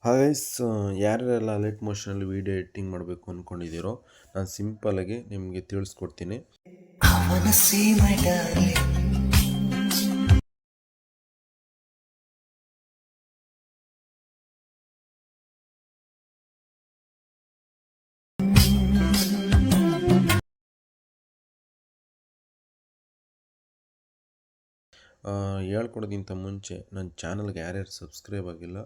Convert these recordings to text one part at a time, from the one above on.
ಹಾಗೈಸ್ ಯಾರ್ಯಾರೆಲ್ಲ alert ಮೋಷನಲ್ಲಿ video editing ಮಾಡಬೇಕು ಅಂದ್ಕೊಂಡಿದ್ದೀರೋ ನಾನು ಸಿಂಪಲಾಗಿ ನಿಮಗೆ ತಿಳಿಸ್ಕೊಡ್ತೀನಿ. ಹೇಳ್ಕೊಡೋಕ್ಕಿಂತ ಮುಂಚೆ ನನ್ನ ಚಾನಲ್ಗೆ ಯಾರ್ಯಾರು ಸಬ್ಸ್ಕ್ರೈಬ್ ಆಗಿಲ್ಲ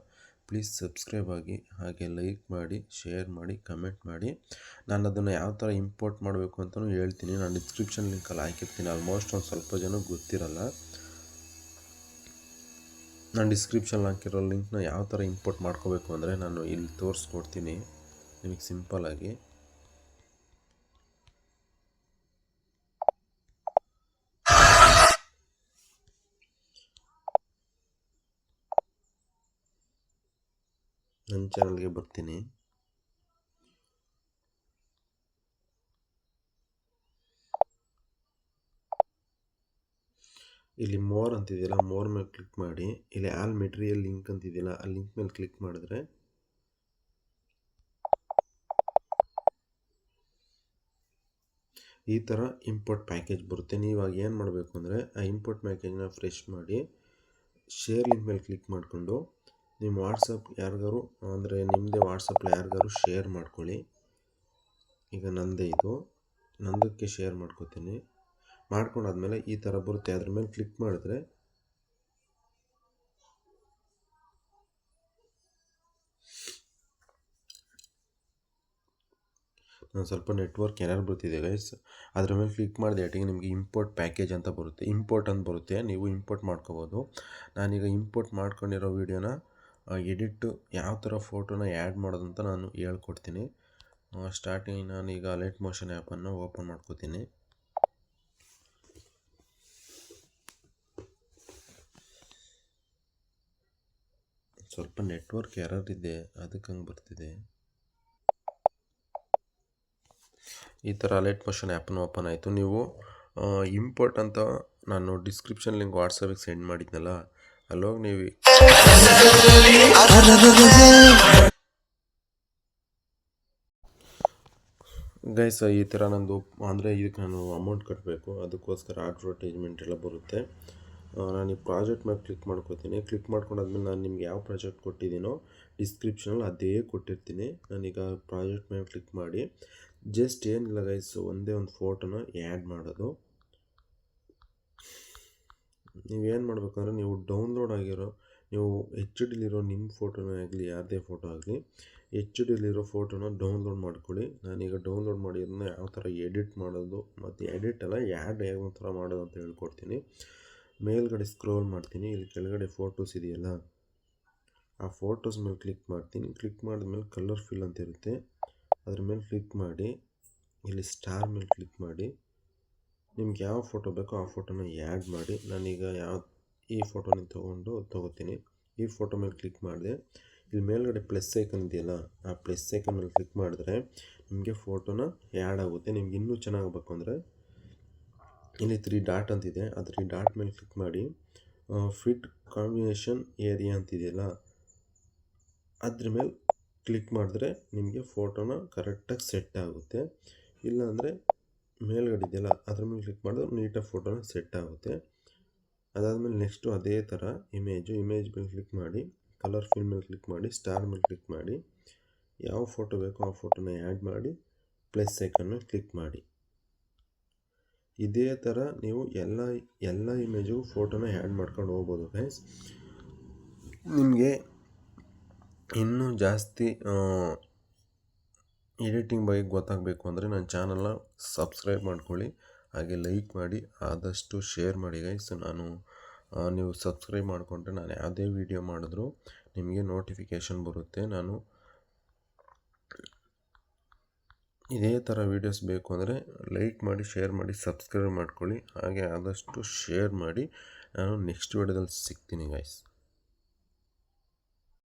ಪ್ಲೀಸ್ ಸಬ್ಸ್ಕ್ರೈಬ್ ಆಗಿ, ಹಾಗೆ ಲೈಕ್ ಮಾಡಿ, ಶೇರ್ ಮಾಡಿ, ಕಮೆಂಟ್ ಮಾಡಿ. ನಾನು ಅದನ್ನು ಯಾವ ಥರ ಇಂಪೋರ್ಟ್ ಮಾಡಬೇಕು ಅಂತಲೂ ಹೇಳ್ತೀನಿ. ನಾನು ಡಿಸ್ಕ್ರಿಪ್ಷನ್ ಲಿಂಕಲ್ಲಿ ಹಾಕಿರ್ತೀನಿ. ಆಲ್ಮೋಸ್ಟ್ ಒಂದು ಸ್ವಲ್ಪ ಜನ ಗೊತ್ತಿರಲ್ಲ. ನಾನು ಡಿಸ್ಕ್ರಿಪ್ಷನ್ ಹಾಕಿರೋ ಲಿಂಕ್ನ ಯಾವ ಥರ ಇಂಪೋರ್ಟ್ ಮಾಡ್ಕೋಬೇಕು ಅಂದರೆ ನಾನು ಇಲ್ಲಿ ತೋರಿಸ್ಕೊಡ್ತೀನಿ ನಿಮಗೆ ಸಿಂಪಲಾಗಿ. ನನ್ನ ಚಾನಲ್ಗೆ ಬರ್ತೀನಿ. ಇಲ್ಲಿ ಮೋರ್ ಅಂತಿದೆಯಲ್ಲ, ಮೋರ್ ಮೇಲೆ ಕ್ಲಿಕ್ ಮಾಡಿ. ಇಲ್ಲಿ ಆಲ್ ಮೆಟೀರಿಯಲ್ ಲಿಂಕ್ ಅಂತಿದೆಯಲ್ಲ, ಆ ಲಿಂಕ್ ಮೇಲೆ ಕ್ಲಿಕ್ ಮಾಡಿದ್ರೆ ಈ ಥರ ಇಂಪೋರ್ಟ್ ಪ್ಯಾಕೇಜ್ ಬರುತ್ತೆ. ನೀವಾಗ ಏನು ಮಾಡಬೇಕು ಅಂದರೆ ಆ ಇಂಪೋರ್ಟ್ ಪ್ಯಾಕೇಜ್ನ ಫ್ರೆಶ್ ಮಾಡಿ ಶೇರ್ ಲಿಂಕ್ ಮೇಲೆ ಕ್ಲಿಕ್ ಮಾಡಿಕೊಂಡು ನಿಮ್ಮ ವಾಟ್ಸಪ್ ಯಾರಿಗಾರು ಅಂದರೆ ನಿಮ್ಮದೇ ವಾಟ್ಸಪ್ಪಲ್ಲಿ ಯಾರಿಗಾರು ಶೇರ್ ಮಾಡ್ಕೊಳ್ಳಿ. ಈಗ ನಂದಕ್ಕೆ ಶೇರ್ ಮಾಡ್ಕೋತೀನಿ. ಮಾಡ್ಕೊಂಡಾದ್ಮೇಲೆ ಈ ಥರ ಬರುತ್ತೆ. ಅದ್ರ ಮೇಲೆ ಕ್ಲಿಕ್ ಮಾಡಿದ್ರೆ ಸ್ವಲ್ಪ ನೆಟ್ವರ್ಕ್ ಎರರ್ ಬರ್ತಿದೆ ಗೈಸ್. ಅದ್ರ ಮೇಲೆ ಕ್ಲಿಕ್ ಮಾಡಿದೆ ಅಟ್ಟಿಗೆ ನಿಮಗೆ ಇಂಪೋರ್ಟ್ ಪ್ಯಾಕೇಜ್ ಅಂತ ಬರುತ್ತೆ, ಇಂಪೋರ್ಟ್ ಅಂತ ಬರುತ್ತೆ. ನೀವು ಇಂಪೋರ್ಟ್ ಮಾಡ್ಕೋಬೋದು. ನಾನೀಗ ಇಂಪೋರ್ಟ್ ಮಾಡ್ಕೊಂಡಿರೋ ವೀಡಿಯೋನ ಎಡಿಟ್ಟು ಯಾವ ಥರ ಫೋಟೋನ ಆ್ಯಡ್ ಮಾಡೋದಂತ ನಾನು ಹೇಳ್ಕೊಡ್ತೀನಿ. ಸ್ಟಾರ್ಟಿಂಗ್ ನಾನೀಗ ಅಲರ್ಟ್ ಮೋಷನ್ ಆ್ಯಪನ್ನು ಓಪನ್ ಮಾಡ್ಕೋತೀನಿ. ಸ್ವಲ್ಪ ನೆಟ್ವರ್ಕ್ ಎರರ್ ಇದೆ, ಅದಕ್ಕೆ ಹಂಗೆ ಬರ್ತಿದೆ. ಈ ಥರ ಅಲರ್ಟ್ ಮೋಷನ್ ಆ್ಯಪನ್ನು ಓಪನ್ ಆಯಿತು. ನೀವು ಇಂಪೋರ್ಟ್ ಅಂತ ನಾನು ಡಿಸ್ಕ್ರಿಪ್ಷನ್ ಲಿಂಕ್ ವಾಟ್ಸಪ್ಪಿಗೆ ಸೆಂಡ್ ಮಾಡಿದ್ನಲ್ಲ, ಅಲ್ಲೋಗಿ ನೀವು ಗೈಸ್ ಈ ಥರ ನಂದು ಅಂದರೆ ಇದಕ್ಕೆ ನಾನು ಅಮೌಂಟ್ ಕಟ್ಟಬೇಕು, ಅದಕ್ಕೋಸ್ಕರ ಅಡ್ವರ್ಟೈಸ್ಮೆಂಟ್ ಎಲ್ಲ ಬರುತ್ತೆ. ನಾನು ಈ ಪ್ರಾಜೆಕ್ಟ್ ಮೇಲೆ ಕ್ಲಿಕ್ ಮಾಡ್ಕೋತೀನಿ. ಕ್ಲಿಕ್ ಮಾಡ್ಕೊಂಡಾದ್ಮೇಲೆ ನಾನು ನಿಮ್ಗೆ ಯಾವ ಪ್ರಾಜೆಕ್ಟ್ ಕೊಟ್ಟಿದ್ದೀನೋ ಡಿಸ್ಕ್ರಿಪ್ಷನಲ್ಲಿ ಅದೇ ಕೊಟ್ಟಿರ್ತೀನಿ. ನಾನೀಗ ಪ್ರಾಜೆಕ್ಟ್ ಮೇಲೆ ಕ್ಲಿಕ್ ಮಾಡಿ ಜಸ್ಟ್ ಏನಿಲ್ಲ ಗೈಸ್, ಒಂದೇ ಒಂದು ಫೋಟೋನ ಆ್ಯಡ್ ಮಾಡೋದು. ನೀವೇನು ಮಾಡಬೇಕಂದ್ರೆ ನೀವು ಡೌನ್ಲೋಡ್ ಆಗಿರೋ ನೀವು ಎಚ್ ಡಿಲಿರೋ ನಿಮ್ಮ ಫೋಟೋನೇ ಆಗಲಿ ಯಾರದೇ ಫೋಟೋ ಆಗಲಿ ಎಚ್ ಡಿಲಿರೋ ಫೋಟೋನ ಡೌನ್ಲೋಡ್ ಮಾಡ್ಕೊಳ್ಳಿ. ನಾನೀಗ ಡೌನ್ಲೋಡ್ ಮಾಡಿರೋದನ್ನ ಯಾವ ಥರ ಎಡಿಟ್ ಮಾಡೋದು ಮತ್ತು ಎಡಿಟ್ ಅಲ್ಲ ಆ್ಯಡ್ ಯಾವ ಥರ ಮಾಡೋದು ಅಂತ ಹೇಳ್ಕೊಡ್ತೀನಿ. ಮೇಲ್ಗಡೆ ಸ್ಕ್ರೋಲ್ ಮಾಡ್ತೀನಿ. ಇಲ್ಲಿ ಕೆಳಗಡೆ ಫೋಟೋಸ್ ಇದೆಯಲ್ಲ, ಆ ಫೋಟೋಸ್ ಮೇಲೆ ಕ್ಲಿಕ್ ಮಾಡ್ತೀನಿ. ಕ್ಲಿಕ್ ಮಾಡಿದ್ಮೇಲೆ ಕಲರ್ ಫಿಲ್ ಅಂತ ಇರುತ್ತೆ, ಅದ್ರ ಮೇಲೆ ಕ್ಲಿಕ್ ಮಾಡಿ ಇಲ್ಲಿ ಸ್ಟಾರ್ ಮೇಲೆ ಕ್ಲಿಕ್ ಮಾಡಿ ನಿಮ್ಗೆ ಯಾವ ಫೋಟೋ ಬೇಕೋ ಆ ಫೋಟೋನ ಆ್ಯಡ್ ಮಾಡಿ. ನಾನೀಗ ಈ ಫೋಟೋನ ತೊಗೋತೀನಿ. ಈ ಫೋಟೋ ಮೇಲೆ ಕ್ಲಿಕ್ ಮಾಡಿದೆ. ಇಲ್ಲಿ ಮೇಲ್ಗಡೆ ಪ್ಲಸ್ ಐಕನ್ ಇದೆಯಲ್ಲ, ಆ ಪ್ಲಸ್ ಐಕನ್ ಮೇಲೆ ಕ್ಲಿಕ್ ಮಾಡಿದ್ರೆ ನಿಮಗೆ ಫೋಟೋನ ಆ್ಯಡ್ ಆಗುತ್ತೆ. ನಿಮ್ಗೆ ಇನ್ನೂ ಚೆನ್ನಾಗಬೇಕು ಅಂದರೆ ಇಲ್ಲಿ 3 ಡಾಟ್ ಅಂತಿದೆ, ಆ 3 ಡಾಟ್ ಮೇಲೆ ಕ್ಲಿಕ್ ಮಾಡಿ ಫಿಟ್ ಕಾಂಬಿನೇಷನ್ ಏರಿಯಾ ಅಂತಿದೆಯಲ್ಲ, ಅದ್ರ ಮೇಲೆ ಕ್ಲಿಕ್ ಮಾಡಿದ್ರೆ ನಿಮಗೆ ಫೋಟೋನ ಕರೆಕ್ಟಾಗಿ ಸೆಟ್ ಆಗುತ್ತೆ. ಇಲ್ಲಾಂದರೆ ಮೇಲ್ಗಡೆ ಇದೆಯಲ್ಲ ಅದ್ರ ಮೇಲೆ ಕ್ಲಿಕ್ ಮಾಡಿದ್ರೆ ನೀಟಾಗಿ ಫೋಟೋನ ಸೆಟ್ ಆಗುತ್ತೆ. ಅದಾದಮೇಲೆ ನೆಕ್ಸ್ಟು ಅದೇ ಥರ ಇಮೇಜ್ ಮೇಲೆ ಕ್ಲಿಕ್ ಮಾಡಿ ಕಲರ್ ಫಿಲ್ ಮೇಲೆ ಕ್ಲಿಕ್ ಮಾಡಿ ಸ್ಟಾರ್ ಮೇಲೆ ಕ್ಲಿಕ್ ಮಾಡಿ ಯಾವ ಫೋಟೋ ಬೇಕೋ ಆ ಫೋಟೋನ ಆ್ಯಡ್ ಮಾಡಿ ಪ್ಲಸ್ ಐಕನ್ ಮೇಲೆ ಕ್ಲಿಕ್ ಮಾಡಿ. ಇದೇ ಥರ ನೀವು ಎಲ್ಲ ಇಮೇಜಿಗೂ ಫೋಟೋನ ಆ್ಯಡ್ ಮಾಡ್ಕೊಂಡು ಹೋಗ್ಬೋದು ಗೈಸ್. ನಿಮಗೆ ಇನ್ನೂ ಜಾಸ್ತಿ ಎಡಿಟಿಂಗ್ ಬಗ್ಗೆ ಗೊತ್ತಾಗಬೇಕು ಅಂದರೆ ನನ್ನ ಚಾನಲ್ನ ಸಬ್ಸ್ಕ್ರೈಬ್ ಮಾಡ್ಕೊಳ್ಳಿ, ಹಾಗೆ ಲೈಕ್ ಮಾಡಿ, ಆದಷ್ಟು ಶೇರ್ ಮಾಡಿ ಗೈಸ್. ನೀವು ಸಬ್ಸ್ಕ್ರೈಬ್ ಮಾಡಿಕೊಂಡ್ರೆ ನಾನು ಯಾವುದೇ ವೀಡಿಯೋ ಮಾಡಿದ್ರೂ ನಿಮಗೆ ನೋಟಿಫಿಕೇಷನ್ ಬರುತ್ತೆ. ನಾನು ಇದೇ ಥರ ವೀಡಿಯೋಸ್ ಬೇಕು ಅಂದರೆ ಲೈಕ್ ಮಾಡಿ, ಶೇರ್ ಮಾಡಿ, ಸಬ್ಸ್ಕ್ರೈಬ್ ಮಾಡ್ಕೊಳ್ಳಿ, ಹಾಗೆ ಆದಷ್ಟು ಶೇರ್ ಮಾಡಿ. ನಾನು ನೆಕ್ಸ್ಟ್ ವೀಡಿಯೋದಲ್ಲಿ ಸಿಗ್ತೀನಿ ಗೈಸ್.